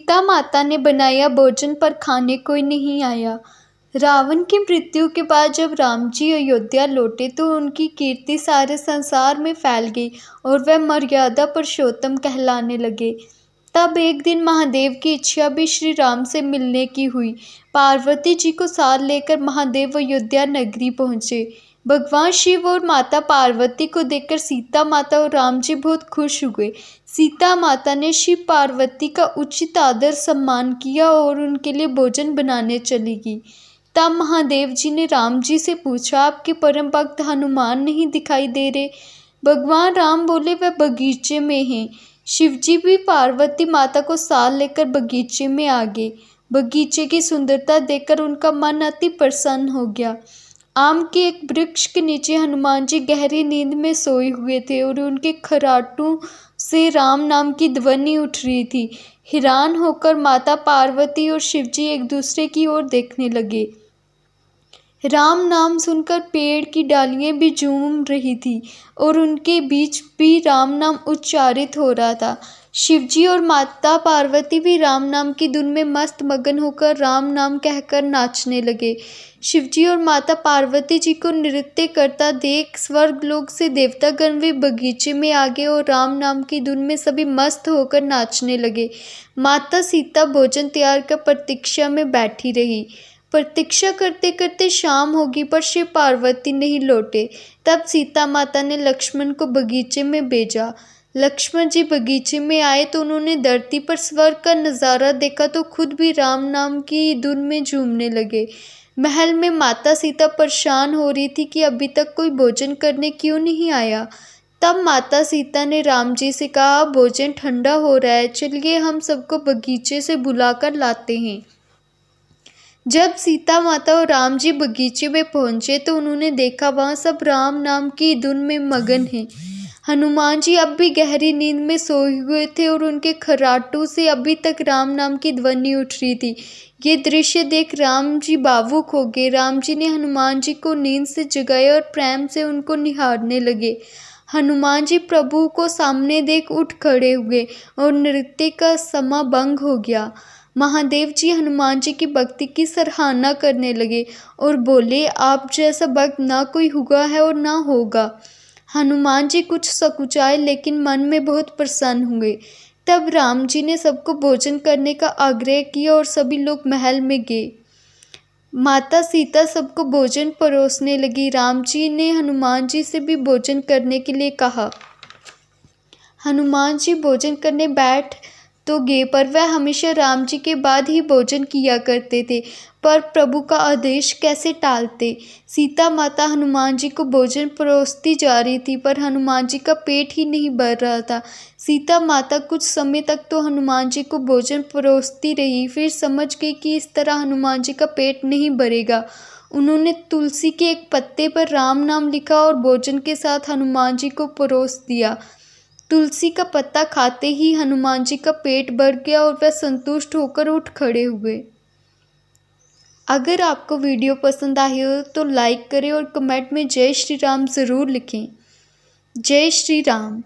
सीता माता ने बनाया भोजन पर खाने कोई नहीं आया। रावण की मृत्यु के बाद जब राम जी अयोध्या लौटे तो उनकी कीर्ति सारे संसार में फैल गई और वह मर्यादा पुरुषोत्तम कहलाने लगे। तब एक दिन महादेव की इच्छा भी श्री राम से मिलने की हुई। पार्वती जी को साथ लेकर महादेव अयोध्या नगरी पहुँचे। भगवान शिव और माता पार्वती को देखकर सीता माता और राम जी बहुत खुश हुए। सीता माता ने शिव पार्वती का उचित आदर सम्मान किया और उनके लिए भोजन बनाने चली गई। तब महादेव जी ने राम जी से पूछा, आपके परम भक्त हनुमान नहीं दिखाई दे रहे? भगवान राम बोले, वह बगीचे में हैं। शिव जी भी पार्वती माता को साथ लेकर बगीचे में आ गए। बगीचे की सुंदरता देखकर उनका मन अति प्रसन्न हो गया। आम के एक वृक्ष के नीचे हनुमान जी गहरी नींद में सोए हुए थे और उनके खराटों से राम नाम की ध्वनि उठ रही थी। हैरान होकर माता पार्वती और शिव जी एक दूसरे की ओर देखने लगे। राम नाम सुनकर पेड़ की डालियां भी झूम रही थी और उनके बीच भी राम नाम उच्चारित हो रहा था। शिवजी और माता पार्वती भी राम नाम की धुन में मस्त मगन होकर राम नाम कहकर नाचने लगे। शिवजी और माता पार्वती जी को नृत्य करता देख स्वर्गलोक से देवतागण भी बगीचे में आ गए और राम नाम की धुन में सभी मस्त होकर नाचने लगे। माता सीता भोजन तैयार कर प्रतीक्षा में बैठी रही। प्रतीक्षा करते करते शाम होगी पर शिव पार्वती नहीं लौटे। तब सीता माता ने लक्ष्मण को बगीचे में भेजा। लक्ष्मण जी बगीचे में आए तो उन्होंने धरती पर स्वर्ग का नज़ारा देखा तो खुद भी राम नाम की धुन में झूमने लगे। महल में माता सीता परेशान हो रही थी कि अभी तक कोई भोजन करने क्यों नहीं आया। तब माता सीता ने राम जी से कहा, भोजन ठंडा हो रहा है, चलिए हम सबको बगीचे से बुलाकर लाते हैं। जब सीता माता और राम जी बगीचे में पहुंचे तो उन्होंने देखा वहां सब राम नाम की धुन में मगन हैं। हनुमान जी अब भी गहरी नींद में सोए हुए थे और उनके खर्राटों से अभी तक राम नाम की ध्वनि उठ रही थी। ये दृश्य देख राम जी भावुक हो गए। राम जी ने हनुमान जी को नींद से जगाया और प्रेम से उनको निहारने लगे। हनुमान जी प्रभु को सामने देख उठ खड़े हुए और नृत्य का समा भंग हो गया। महादेव जी हनुमान जी की भक्ति की सराहना करने लगे और बोले, आप जैसा भक्त ना कोई हुआ है और ना होगा। हनुमान जी कुछ सकुचाए लेकिन मन में बहुत प्रसन्न हुए। तब राम जी ने सबको भोजन करने का आग्रह किया और सभी लोग महल में गए। माता सीता सबको भोजन परोसने लगी। राम जी ने हनुमान जी से भी भोजन करने के लिए कहा। हनुमान जी भोजन करने बैठ तो गए पर वह हमेशा राम जी के बाद ही भोजन किया करते थे, पर प्रभु का आदेश कैसे टालते। सीता माता हनुमान जी को भोजन परोसती जा रही थी पर हनुमान जी का पेट ही नहीं भर रहा था। सीता माता कुछ समय तक तो हनुमान जी को भोजन परोसती रही, फिर समझ गई कि इस तरह हनुमान जी का पेट नहीं भरेगा। उन्होंने तुलसी के एक पत्ते पर राम नाम लिखा और भोजन के साथ हनुमान जी को परोस दिया। तुलसी का पत्ता खाते ही हनुमान जी का पेट भर गया और वह संतुष्ट होकर उठ खड़े हुए। अगर आपको वीडियो पसंद आई हो तो लाइक करें और कमेंट में जय श्री राम ज़रूर लिखें। जय श्री राम।